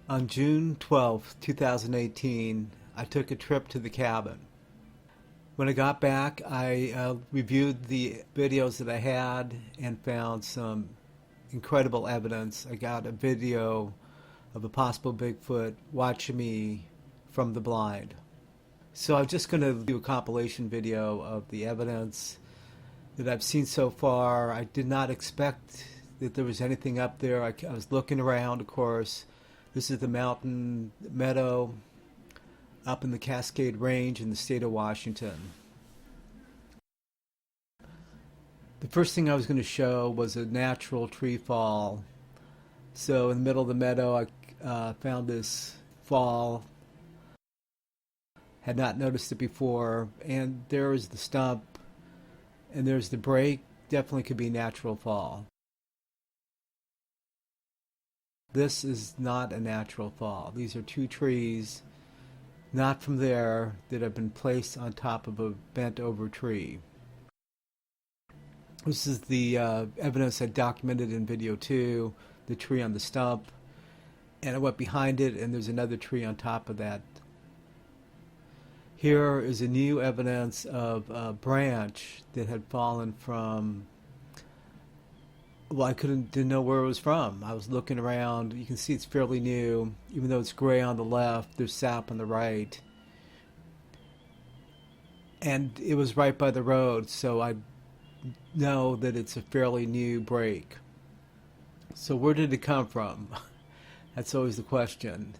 On June 12th, 2018, I took a trip to the cabin. When I got back, I reviewed the videos that I had and found some incredible evidence. I got a video of a possible Bigfoot watching me from the blind. So I'm just going to do a compilation video of the evidence that I've seen so far. I did not expect that there was anything up there. I was looking around, of course. This is the mountain meadow up in the Cascade Range in the state of Washington. The first thing I was going to show was a natural tree fall. So in the middle of the meadow, I found this fall. Had not noticed it before, and there is the stump, and there's the break. Definitely could be natural fall. This is not a natural fall. These are two trees, not from there, that have been placed on top of a bent over tree. This is the evidence I documented in video 2, the tree on the stump, and I went behind it and there's another tree on top of that. Here is a new evidence of a branch that had fallen from, well, I didn't know where it was from. I was looking around. You can see it's fairly new. Even though it's gray on the left, there's sap on the right. And it was right by the road, so I know that it's a fairly new break. So where did it come from? That's always the question.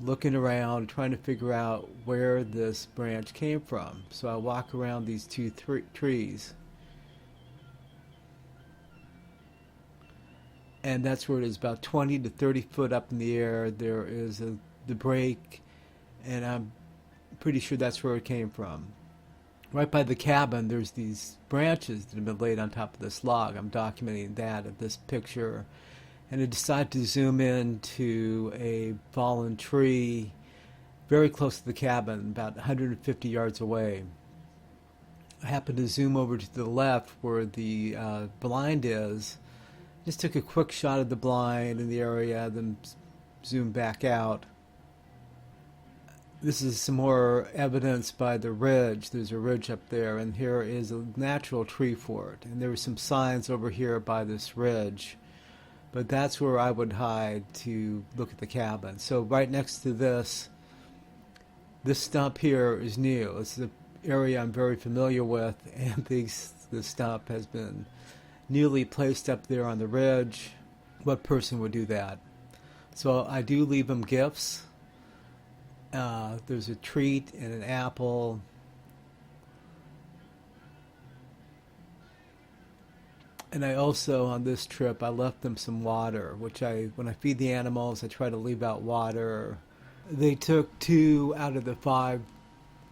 Looking around, trying to figure out where this branch came from. So I walk around these two trees. And that's where it is, about 20 to 30 foot up in the air. There is the break, and I'm pretty sure that's where it came from. Right by the cabin, there's these branches that have been laid on top of this log. I'm documenting that in this picture. And I decided to zoom in to a fallen tree very close to the cabin, about 150 yards away. I happened to zoom over to the left where the blind is. Just took a quick shot of the blind in the area, then zoomed back out. This is some more evidence by the ridge. There's a ridge up there, and here is a natural tree fort. And there were some signs over here by this ridge. But that's where I would hide to look at the cabin. So right next to this stump here is new. This is an area I'm very familiar with, and this stump has been newly placed up there on the ridge. What person would do that? So I do leave them gifts. There's a treat and an apple. And I also, on this trip, I left them some water, which when I feed the animals, I try to leave out water. They took 2 out of the 5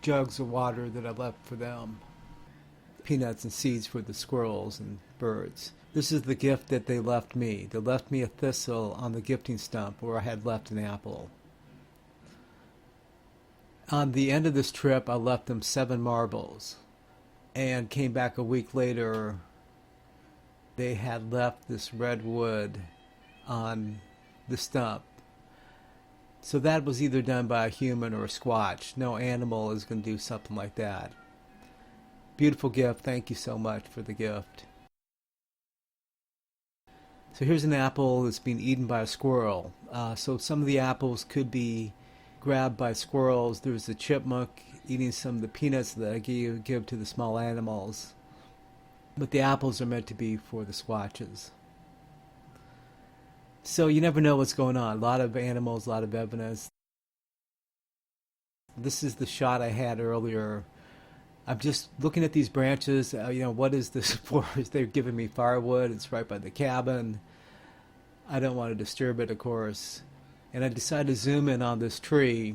jugs of water that I left for them. Peanuts and seeds for the squirrels and birds. This is the gift that they left me. They left me a thistle on the gifting stump where I had left an apple. On the end of this trip, I left them 7 marbles, and came back a week later. They had left this red wood on the stump. So that was either done by a human or a squatch. No animal is going to do something like that. Beautiful gift. Thank you so much for the gift. So here's an apple that's being eaten by a squirrel. So some of the apples could be grabbed by squirrels. There's a chipmunk eating some of the peanuts that I give to the small animals. But the apples are meant to be for the squatches. So you never know what's going on. A lot of animals, a lot of evidence. This is the shot I had earlier. I'm just looking at these branches. What is this for? They're giving me firewood. It's right by the cabin. I don't want to disturb it, of course. And I decided to zoom in on this tree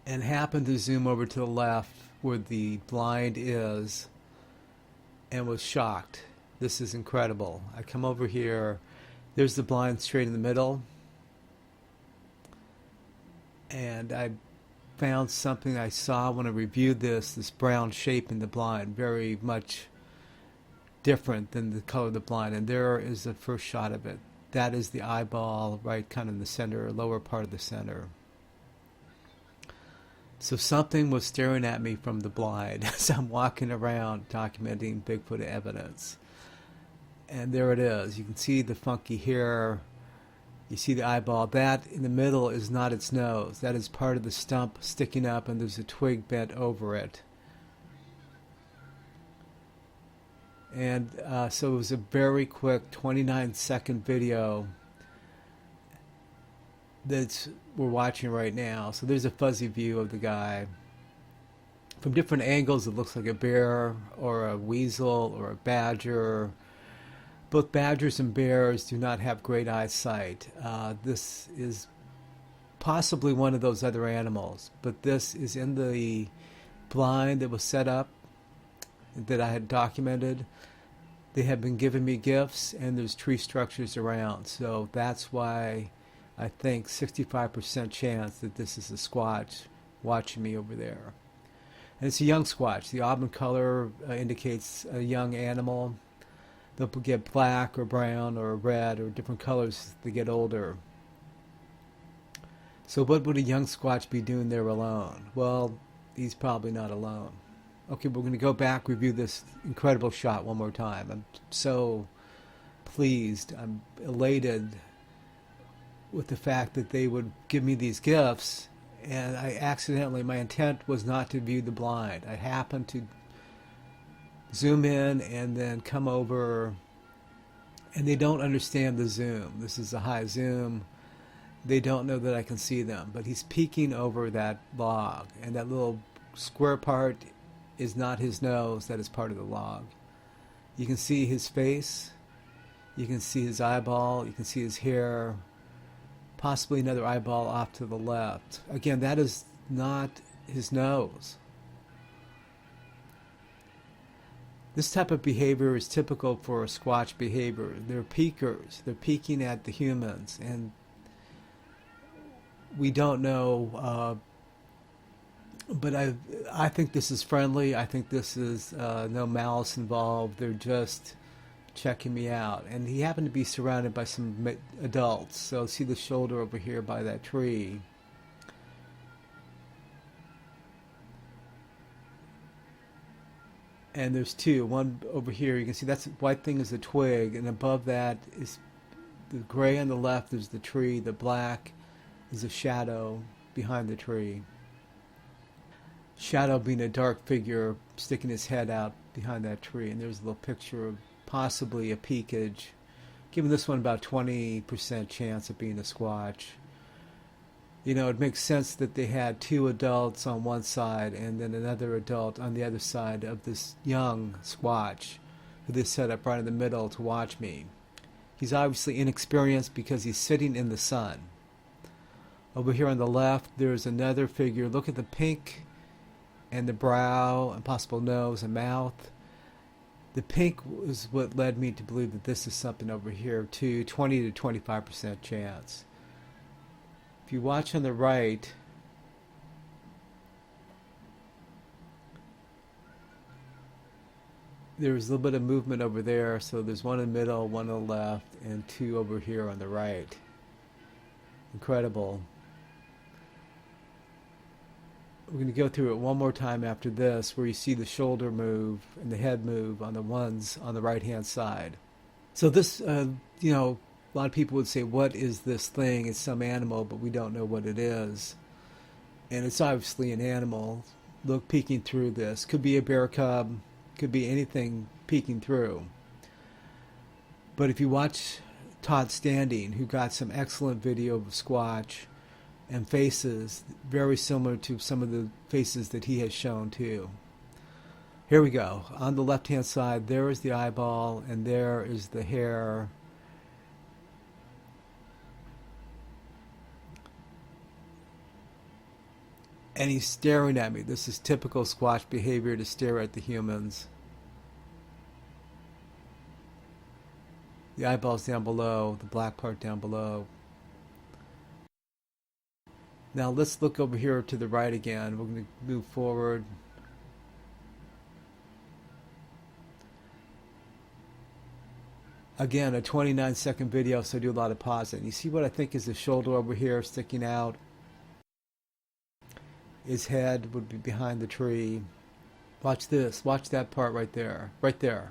and happened to zoom over to the left where the blind is and was shocked. This is incredible. I come over here. There's the blind straight in the middle. And I found something I saw when I reviewed this brown shape in the blind, very much different than the color of the blind. And there is the first shot of it. that is the eyeball right kind of in the center, lower part of the center. So something was staring at me from the blind as I'm walking around documenting Bigfoot evidence. And there it is. You can see the funky hair. You see the eyeball. That in the middle is not its nose. That is part of the stump sticking up, and there's a twig bent over it. And so it was a very quick 29-second video that we're watching right now. So there's a fuzzy view of the guy. From different angles, it looks like a bear or a weasel or a badger. Both badgers and bears do not have great eyesight. This is possibly one of those other animals, but this is in the blind that was set up that I had documented. They have been giving me gifts, and there's tree structures around. So that's why I think 65% chance that this is a squatch watching me over there. And it's a young squatch. The auburn color indicates a young animal. They'll get black or brown or red or different colors as they get older. So what would a young squatch be doing there alone? Well, he's probably not alone. Okay, we're going to go back, review this incredible shot one more time. I'm so pleased. I'm elated with the fact that they would give me these gifts, and my intent was not to view the blind. I happened to zoom in and then come over, and they don't understand the zoom. This is a high zoom. They don't know that I can see them, but he's peeking over that log, and that little square part is not his nose. That is part of the log. You can see his face, you can see his eyeball, you can see his hair, possibly another eyeball off to the left. Again, that is not his nose. This type of behavior is typical for a Squatch behavior. They're peekers. They're peeking at the humans, and we don't know. But I think this is friendly. I think this is no malice involved. They're just checking me out. And he happened to be surrounded by some adults. So see the shoulder over here by that tree. And there's two. One over here. You can see that's white thing is a twig, and above that is the gray on the left is the tree. The black is a shadow behind the tree. Shadow being a dark figure sticking his head out behind that tree. And there's a little picture of possibly a peakage, giving this one about 20% chance of being a Squatch. You know, it makes sense that they had two adults on one side and then another adult on the other side of this young Squatch who they set up right in the middle to watch me. He's obviously inexperienced because he's sitting in the sun. Over here on the left, there's another figure. Look at the pink and the brow and possible nose and mouth. The pink is what led me to believe that this is something over here too, 20 to 25% chance. If you watch on the right, there's a little bit of movement over there, so there's one in the middle, one on the left, and two over here on the right. Incredible. We're going to go through it one more time after this, where you see the shoulder move and the head move on the ones on the right-hand side. So this, you know, a lot of people would say, what is this thing? It's some animal, but we don't know what it is. And it's obviously an animal. Look, peeking through this. Could be a bear cub. Could be anything peeking through. But if you watch Todd Standing, who got some excellent video of Squatch and faces very similar to some of the faces that he has shown too. Here we go. On the left-hand side, there is the eyeball, and there is the hair. And he's staring at me. This is typical Squatch behavior, to stare at the humans. The eyeball's down below, the black part down below. Now let's look over here to the right again. We're going to move forward. Again, a 29-second video, so I do a lot of pausing. You see what I think is the shoulder over here sticking out? His head would be behind the tree. Watch this. Watch that part right there. Right there.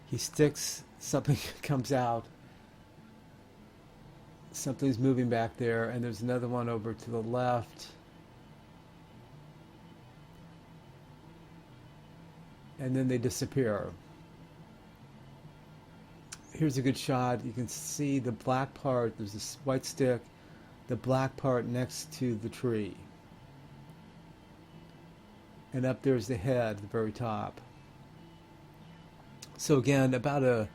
He sticks, something comes out. Something's moving back there, and there's another one over to the left. And then they disappear. Here's a good shot. You can see the black part. There's this white stick, the black part next to the tree. And up there's the head at the very top. So again, about a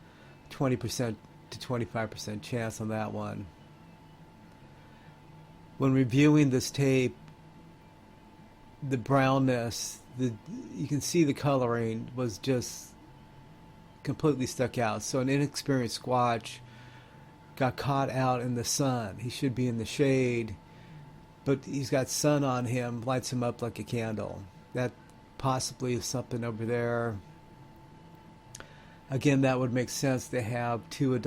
20% to 25% chance on that one. When reviewing this tape, the brownness, you can see the coloring was just completely stuck out. So an inexperienced Squatch got caught out in the sun. He should be in the shade, but he's got sun on him, lights him up like a candle. That possibly is something over there. Again, that would make sense to have two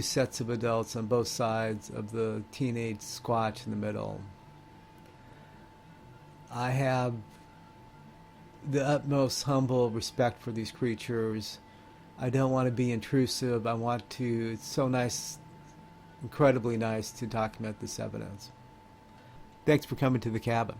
sets of adults on both sides of the teenage Squatch in the middle. I have the utmost humble respect for these creatures. I don't want to be intrusive. I want to, it's so nice, incredibly nice to document this evidence. Thanks for coming to the cabin.